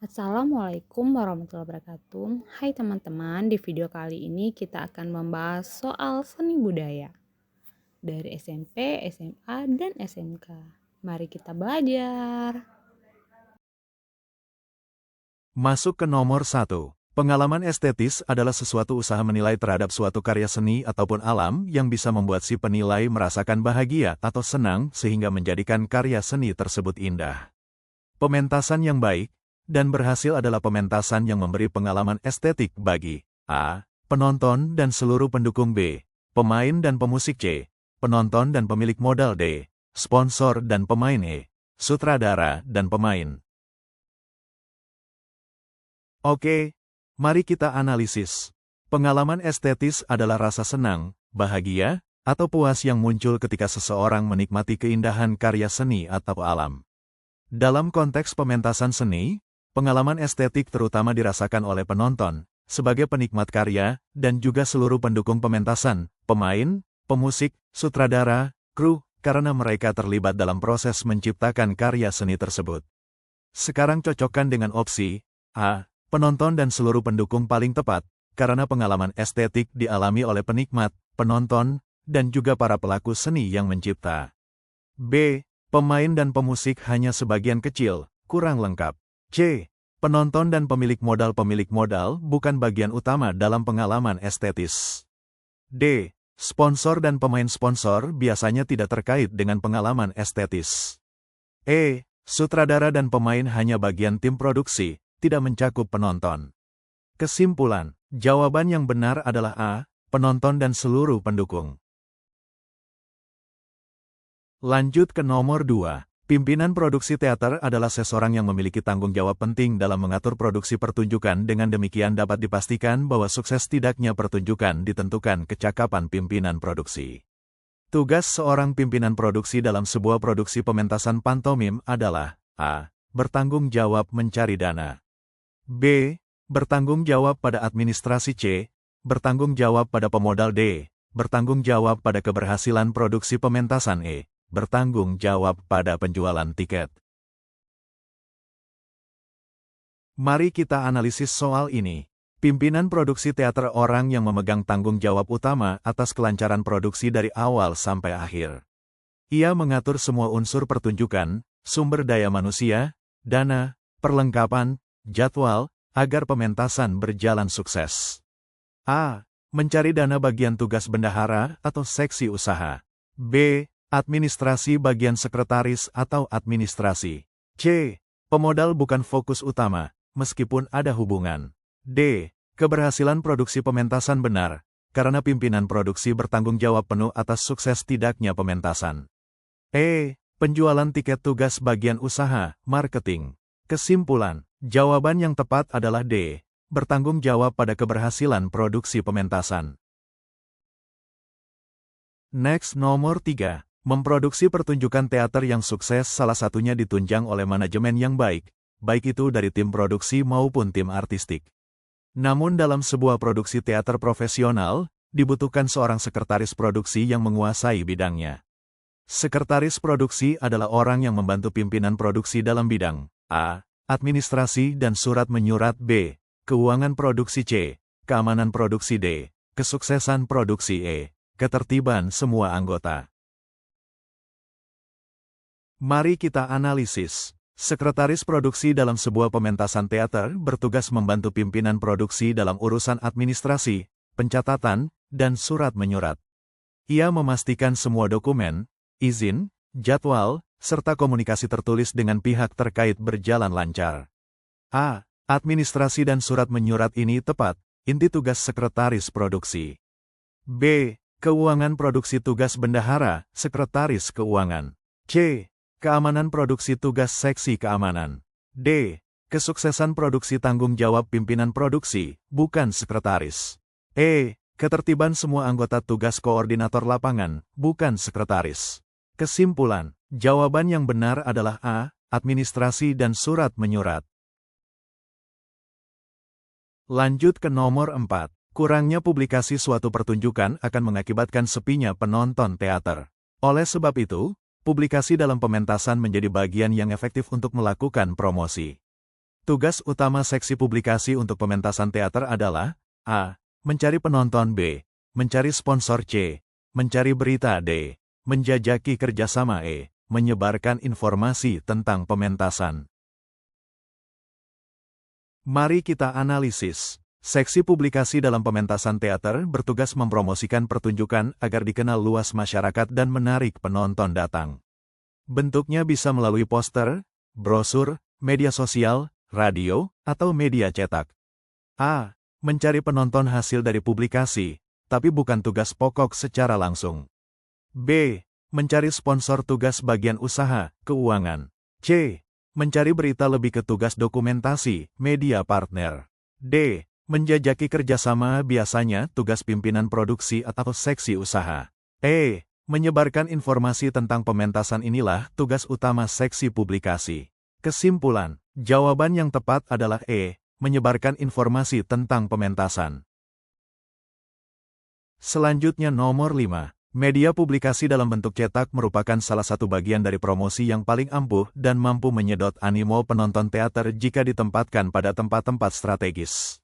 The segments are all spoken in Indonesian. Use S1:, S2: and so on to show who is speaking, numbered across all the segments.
S1: Assalamualaikum warahmatullahi wabarakatuh. Hai teman-teman, di video kali ini kita akan membahas soal seni budaya dari SMP, SMA, dan SMK. Mari kita belajar.
S2: Masuk ke nomor 1. Pengalaman estetis adalah sesuatu usaha menilai terhadap suatu karya seni ataupun alam yang bisa membuat si penilai merasakan bahagia atau senang sehingga menjadikan karya seni tersebut indah. Pementasan yang baik dan berhasil adalah pementasan yang memberi pengalaman estetik bagi A. Penonton dan seluruh pendukung B. Pemain dan pemusik C. Penonton dan pemilik modal D. Sponsor dan pemain E. Sutradara dan pemain. Oke, mari kita analisis. Pengalaman estetis adalah rasa senang, bahagia, atau puas yang muncul ketika seseorang menikmati keindahan karya seni atau alam. Dalam konteks pementasan seni, pengalaman estetik terutama dirasakan oleh penonton, sebagai penikmat karya, dan juga seluruh pendukung pementasan, pemain, pemusik, sutradara, kru, karena mereka terlibat dalam proses menciptakan karya seni tersebut. Sekarang cocokkan dengan opsi A. Penonton dan seluruh pendukung paling tepat, karena pengalaman estetik dialami oleh penikmat, penonton, dan juga para pelaku seni yang mencipta. B. Pemain dan pemusik hanya sebagian kecil, kurang lengkap. C. Penonton dan pemilik modal bukan bagian utama dalam pengalaman estetis. D. Sponsor dan pemain sponsor biasanya tidak terkait dengan pengalaman estetis. E. Sutradara dan pemain hanya bagian tim produksi, tidak mencakup penonton. Kesimpulan, jawaban yang benar adalah A. Penonton dan seluruh pendukung. Lanjut ke nomor 2. Pimpinan produksi teater adalah seseorang yang memiliki tanggung jawab penting dalam mengatur produksi pertunjukan. Dengan demikian dapat dipastikan bahwa sukses tidaknya pertunjukan ditentukan kecakapan pimpinan produksi. Tugas seorang pimpinan produksi dalam sebuah produksi pementasan pantomim adalah A. Bertanggung jawab mencari dana. B. Bertanggung jawab pada administrasi. C. Bertanggung jawab pada pemodal. D. Bertanggung jawab pada keberhasilan produksi pementasan. E. Bertanggung jawab pada penjualan tiket. Mari kita analisis soal ini. Pimpinan produksi teater orang yang memegang tanggung jawab utama atas kelancaran produksi dari awal sampai akhir. Ia mengatur semua unsur pertunjukan, sumber daya manusia, dana, perlengkapan, jadwal, agar pementasan berjalan sukses. A. Mencari dana bagian tugas bendahara atau seksi usaha. B. Administrasi bagian sekretaris atau administrasi. C. Pemodal bukan fokus utama, meskipun ada hubungan. D. Keberhasilan produksi pementasan benar, karena pimpinan produksi bertanggung jawab penuh atas sukses tidaknya pementasan. E. Penjualan tiket tugas bagian usaha, marketing. Kesimpulan, jawaban yang tepat adalah D. Bertanggung jawab pada keberhasilan produksi pementasan. Next, nomor 3. Memproduksi pertunjukan teater yang sukses salah satunya ditunjang oleh manajemen yang baik itu dari tim produksi maupun tim artistik. Namun dalam sebuah produksi teater profesional, dibutuhkan seorang sekretaris produksi yang menguasai bidangnya. Sekretaris produksi adalah orang yang membantu pimpinan produksi dalam bidang A. Administrasi dan surat menyurat. B. Keuangan produksi. C. Keamanan produksi. D. Kesuksesan produksi. E. Ketertiban semua anggota. Mari kita analisis. Sekretaris produksi dalam sebuah pementasan teater bertugas membantu pimpinan produksi dalam urusan administrasi, pencatatan, dan surat menyurat. Ia memastikan semua dokumen, izin, jadwal, serta komunikasi tertulis dengan pihak terkait berjalan lancar. A. Administrasi dan surat menyurat ini tepat, inti tugas sekretaris produksi. B. Keuangan produksi tugas bendahara, sekretaris keuangan. C. Keamanan produksi tugas seksi keamanan. D. Kesuksesan produksi tanggung jawab pimpinan produksi, bukan sekretaris. E. Ketertiban semua anggota tugas koordinator lapangan, bukan sekretaris. Kesimpulan, jawaban yang benar adalah A. Administrasi dan surat menyurat. Lanjut ke nomor 4. Kurangnya publikasi suatu pertunjukan akan mengakibatkan sepinya penonton teater. Oleh sebab itu, publikasi dalam pementasan menjadi bagian yang efektif untuk melakukan promosi. Tugas utama seksi publikasi untuk pementasan teater adalah A. Mencari penonton. B. Mencari sponsor. C. Mencari berita. D. Menjajaki kerjasama. E. Menyebarkan informasi tentang pementasan. Mari kita analisis. Seksi publikasi dalam pementasan teater bertugas mempromosikan pertunjukan agar dikenal luas masyarakat dan menarik penonton datang. Bentuknya bisa melalui poster, brosur, media sosial, radio, atau media cetak. A. Mencari penonton hasil dari publikasi, tapi bukan tugas pokok secara langsung. B. Mencari sponsor, tugas bagian usaha, keuangan. C. Mencari berita, lebih ke tugas dokumentasi, media partner. D. Menjajaki kerjasama, biasanya tugas pimpinan produksi atau seksi usaha. E. Menyebarkan informasi tentang pementasan, inilah tugas utama seksi publikasi. Kesimpulan, jawaban yang tepat adalah E. Menyebarkan informasi tentang pementasan. Selanjutnya nomor 5. Media publikasi dalam bentuk cetak merupakan salah satu bagian dari promosi yang paling ampuh dan mampu menyedot animo penonton teater jika ditempatkan pada tempat-tempat strategis.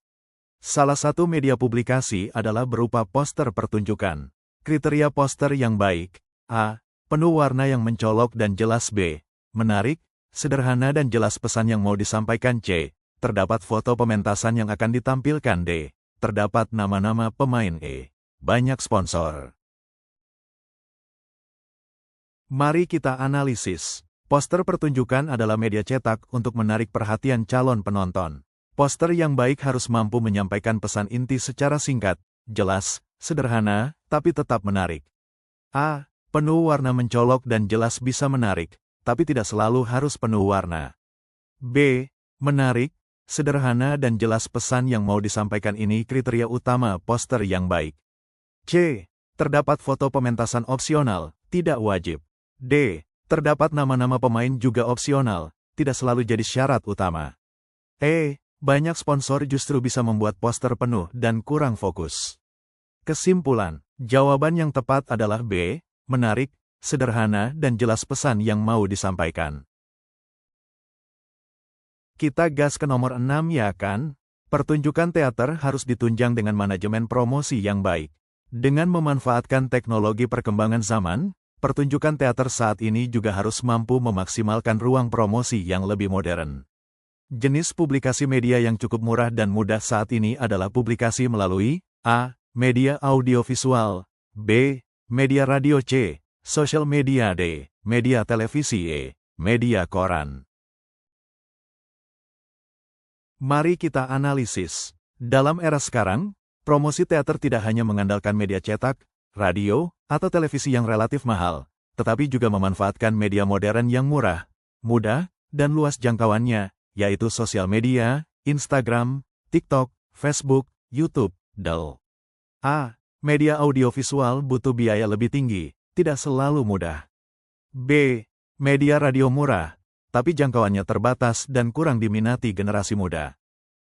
S2: Salah satu media publikasi adalah berupa poster pertunjukan. Kriteria poster yang baik: A. Penuh warna yang mencolok dan jelas. B. Menarik, sederhana dan jelas pesan yang mau disampaikan. C. Terdapat foto pementasan yang akan ditampilkan. D. Terdapat nama-nama pemain. E. Banyak sponsor. Mari kita analisis. Poster pertunjukan adalah media cetak untuk menarik perhatian calon penonton. Poster yang baik harus mampu menyampaikan pesan inti secara singkat, jelas, sederhana, tapi tetap menarik. A. Penuh warna mencolok dan jelas bisa menarik, tapi tidak selalu harus penuh warna. B. Menarik, sederhana dan jelas pesan yang mau disampaikan, ini kriteria utama poster yang baik. C. Terdapat foto pementasan, opsional, tidak wajib. D. Terdapat nama-nama pemain, juga opsional, tidak selalu jadi syarat utama. E. Banyak sponsor justru bisa membuat poster penuh dan kurang fokus. Kesimpulan, jawaban yang tepat adalah B. Menarik, sederhana dan jelas pesan yang mau disampaikan. Kita gas ke nomor 6, ya kan? Pertunjukan teater harus ditunjang dengan manajemen promosi yang baik. Dengan memanfaatkan teknologi perkembangan zaman, pertunjukan teater saat ini juga harus mampu memaksimalkan ruang promosi yang lebih modern. Jenis publikasi media yang cukup murah dan mudah saat ini adalah publikasi melalui A. Media audiovisual. B. Media radio. C. Sosial media. D. Media televisi. E. Media koran. Mari kita analisis. Dalam era sekarang, promosi teater tidak hanya mengandalkan media cetak, radio, atau televisi yang relatif mahal, tetapi juga memanfaatkan media modern yang murah, mudah, dan luas jangkauannya, yaitu sosial media, Instagram, TikTok, Facebook, YouTube, dan A. Media audiovisual butuh biaya lebih tinggi, tidak selalu mudah. B. Media radio murah, tapi jangkauannya terbatas dan kurang diminati generasi muda.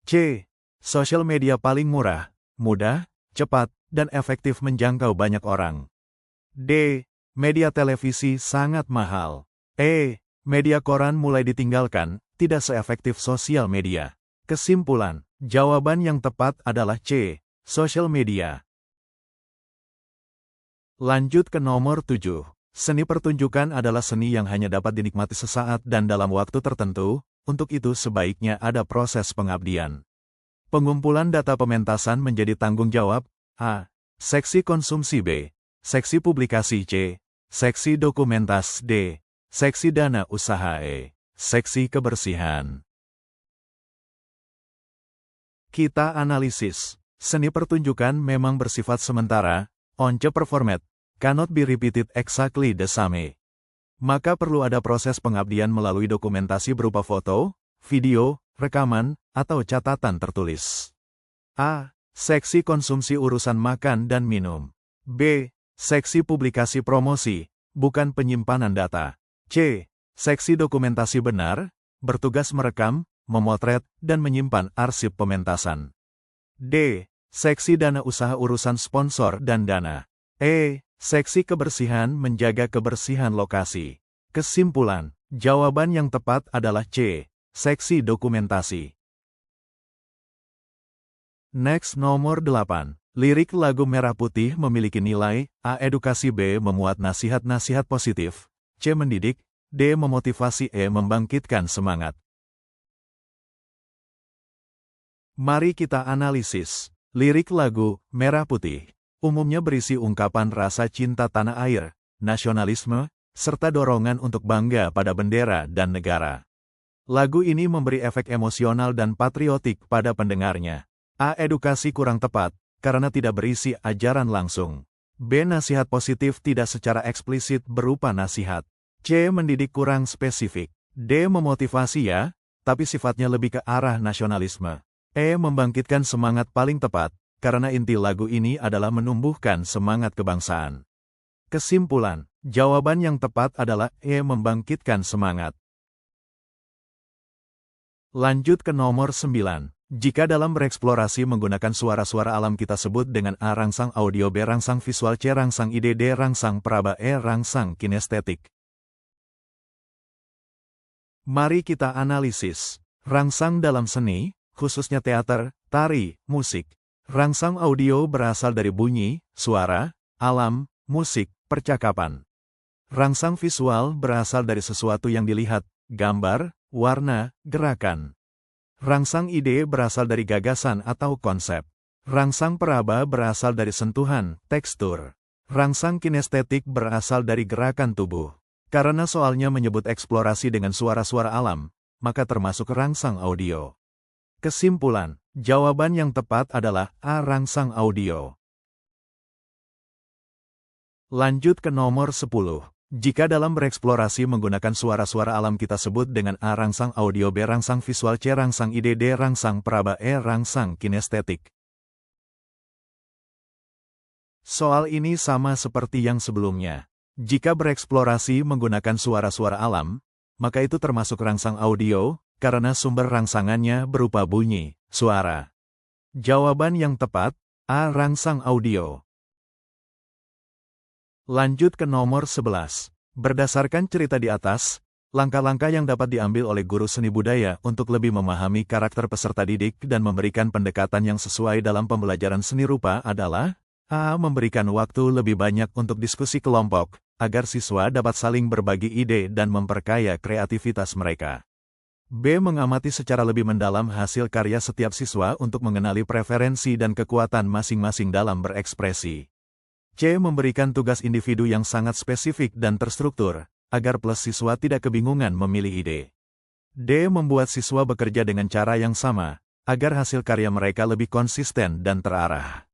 S2: C. Sosial media paling murah, mudah, cepat, dan efektif menjangkau banyak orang. D. Media televisi sangat mahal. E. Media koran mulai ditinggalkan, tidak seefektif sosial media. Kesimpulan, jawaban yang tepat adalah C. Sosial media. Lanjut ke nomor 7. Seni pertunjukan adalah seni yang hanya dapat dinikmati sesaat dan dalam waktu tertentu, untuk itu sebaiknya ada proses pengabdian. Pengumpulan data pementasan menjadi tanggung jawab A. Seksi konsumsi. B. Seksi publikasi. C. Seksi dokumentas. D. Seksi dana usaha. E. Seksi kebersihan. Kita analisis. Seni pertunjukan memang bersifat sementara, once performed, cannot be repeated exactly the same. Maka perlu ada proses pengabdian melalui dokumentasi berupa foto, video, rekaman, atau catatan tertulis. A. Seksi konsumsi, urusan makan dan minum. B. Seksi publikasi promosi, bukan penyimpanan data. C. Seksi dokumentasi, benar, bertugas merekam, memotret, dan menyimpan arsip pementasan. D. Seksi dana usaha, urusan sponsor dan dana. E. Seksi kebersihan, menjaga kebersihan lokasi. Kesimpulan, jawaban yang tepat adalah C. Seksi dokumentasi. Next nomor 8. Lirik lagu Merah Putih memiliki nilai A. Edukasi, B. Memuat nasihat-nasihat positif, C. Mendidik, D. Memotivasi, E. Membangkitkan semangat. Mari kita analisis. Lirik lagu Merah Putih umumnya berisi ungkapan rasa cinta tanah air, nasionalisme, serta dorongan untuk bangga pada bendera dan negara. Lagu ini memberi efek emosional dan patriotik pada pendengarnya. A. Edukasi kurang tepat, karena tidak berisi ajaran langsung. B. Nasihat positif tidak secara eksplisit berupa nasihat. C. Mendidik kurang spesifik. D. Memotivasi ya, tapi sifatnya lebih ke arah nasionalisme. E. Membangkitkan semangat paling tepat, karena inti lagu ini adalah menumbuhkan semangat kebangsaan. Kesimpulan, jawaban yang tepat adalah E. Membangkitkan semangat. Lanjut ke nomor 9. Jika dalam bereksplorasi menggunakan suara-suara alam kita sebut dengan A. Rangsang audio, B. Rangsang visual, C. Rangsang ide, D. Rangsang peraba, E. Rangsang kinestetik. Mari kita analisis. Rangsang dalam seni, khususnya teater, tari, musik. Rangsang audio berasal dari bunyi, suara, alam, musik, percakapan. Rangsang visual berasal dari sesuatu yang dilihat, gambar, warna, gerakan. Rangsang ide berasal dari gagasan atau konsep. Rangsang peraba berasal dari sentuhan, tekstur. Rangsang kinestetik berasal dari gerakan tubuh. Karena soalnya menyebut eksplorasi dengan suara-suara alam, maka termasuk rangsang audio. Kesimpulan, jawaban yang tepat adalah A. Rangsang audio. Lanjut ke nomor 10. Jika dalam bereksplorasi menggunakan suara-suara alam kita sebut dengan A. Rangsang audio, B. Rangsang visual, C. Rangsang ide, D. Rangsang peraba, E. Rangsang kinestetik. Soal ini sama seperti yang sebelumnya. Jika bereksplorasi menggunakan suara-suara alam, maka itu termasuk rangsang audio, karena sumber rangsangannya berupa bunyi, suara. Jawaban yang tepat, A. Rangsang audio. Lanjut ke nomor 11. Berdasarkan cerita di atas, langkah-langkah yang dapat diambil oleh guru seni budaya untuk lebih memahami karakter peserta didik dan memberikan pendekatan yang sesuai dalam pembelajaran seni rupa adalah A. Memberikan waktu lebih banyak untuk diskusi kelompok, agar siswa dapat saling berbagi ide dan memperkaya kreativitas mereka. B. Mengamati secara lebih mendalam hasil karya setiap siswa untuk mengenali preferensi dan kekuatan masing-masing dalam berekspresi. C. Memberikan tugas individu yang sangat spesifik dan terstruktur, agar plus siswa tidak kebingungan memilih ide. D. Membuat siswa bekerja dengan cara yang sama, agar hasil karya mereka lebih konsisten dan terarah.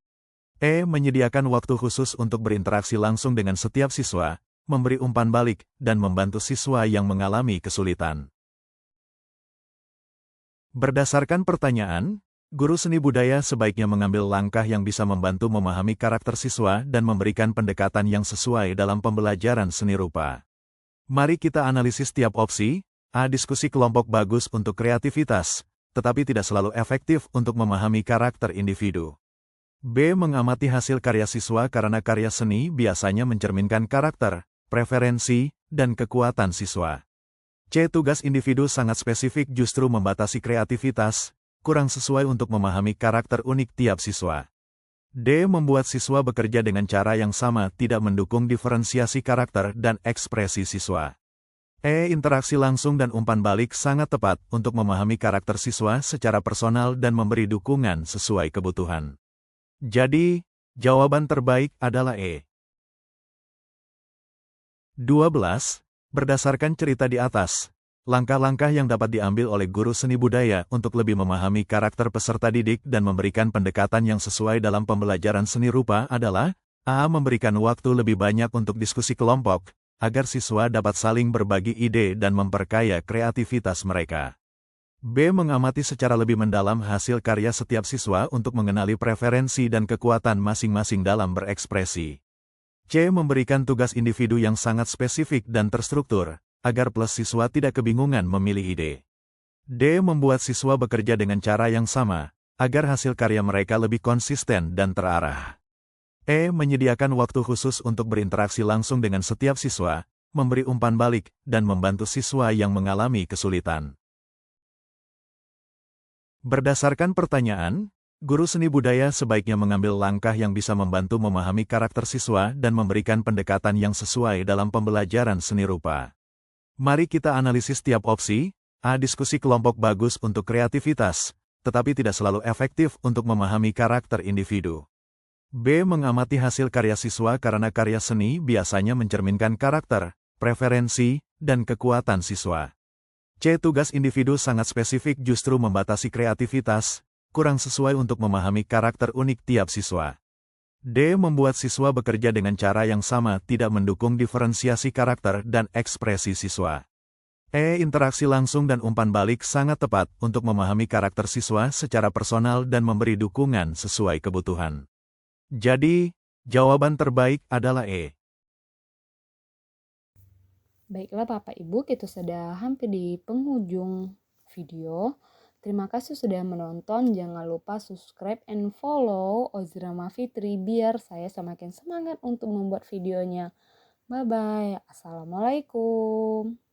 S2: E. Menyediakan waktu khusus untuk berinteraksi langsung dengan setiap siswa, memberi umpan balik, dan membantu siswa yang mengalami kesulitan. Berdasarkan pertanyaan, guru seni budaya sebaiknya mengambil langkah yang bisa membantu memahami karakter siswa dan memberikan pendekatan yang sesuai dalam pembelajaran seni rupa. Mari kita analisis tiap opsi. A. Diskusi kelompok bagus untuk kreativitas, tetapi tidak selalu efektif untuk memahami karakter individu. B. Mengamati hasil karya siswa karena karya seni biasanya mencerminkan karakter, preferensi, dan kekuatan siswa. C. Tugas individu sangat spesifik justru membatasi kreativitas, kurang sesuai untuk memahami karakter unik tiap siswa. D. Membuat siswa bekerja dengan cara yang sama tidak mendukung diferensiasi karakter dan ekspresi siswa. E. Interaksi langsung dan umpan balik sangat tepat untuk memahami karakter siswa secara personal dan memberi dukungan sesuai kebutuhan. Jadi, jawaban terbaik adalah E. 12. Berdasarkan cerita di atas, langkah-langkah yang dapat diambil oleh guru seni budaya untuk lebih memahami karakter peserta didik dan memberikan pendekatan yang sesuai dalam pembelajaran seni rupa adalah A. Memberikan waktu lebih banyak untuk diskusi kelompok, agar siswa dapat saling berbagi ide dan memperkaya kreativitas mereka. B. Mengamati secara lebih mendalam hasil karya setiap siswa untuk mengenali preferensi dan kekuatan masing-masing dalam berekspresi. C. Memberikan tugas individu yang sangat spesifik dan terstruktur, agar plus siswa tidak kebingungan memilih ide. D. Membuat siswa bekerja dengan cara yang sama, agar hasil karya mereka lebih konsisten dan terarah. E. Menyediakan waktu khusus untuk berinteraksi langsung dengan setiap siswa, memberi umpan balik, dan membantu siswa yang mengalami kesulitan. Berdasarkan pertanyaan, guru seni budaya sebaiknya mengambil langkah yang bisa membantu memahami karakter siswa dan memberikan pendekatan yang sesuai dalam pembelajaran seni rupa. Mari kita analisis tiap opsi. A. Diskusi kelompok bagus untuk kreativitas, tetapi tidak selalu efektif untuk memahami karakter individu. B. Mengamati hasil karya siswa karena karya seni biasanya mencerminkan karakter, preferensi, dan kekuatan siswa. C. Tugas individu sangat spesifik justru membatasi kreativitas, kurang sesuai untuk memahami karakter unik tiap siswa. D. Membuat siswa bekerja dengan cara yang sama tidak mendukung diferensiasi karakter dan ekspresi siswa. E. Interaksi langsung dan umpan balik sangat tepat untuk memahami karakter siswa secara personal dan memberi dukungan sesuai kebutuhan. Jadi, jawaban terbaik adalah E.
S1: Baiklah Bapak Ibu, kita sudah hampir di penghujung video. Terima kasih sudah menonton. Jangan lupa subscribe and follow Ozrama Fitri biar saya semakin semangat untuk membuat videonya. Bye-bye. Assalamualaikum.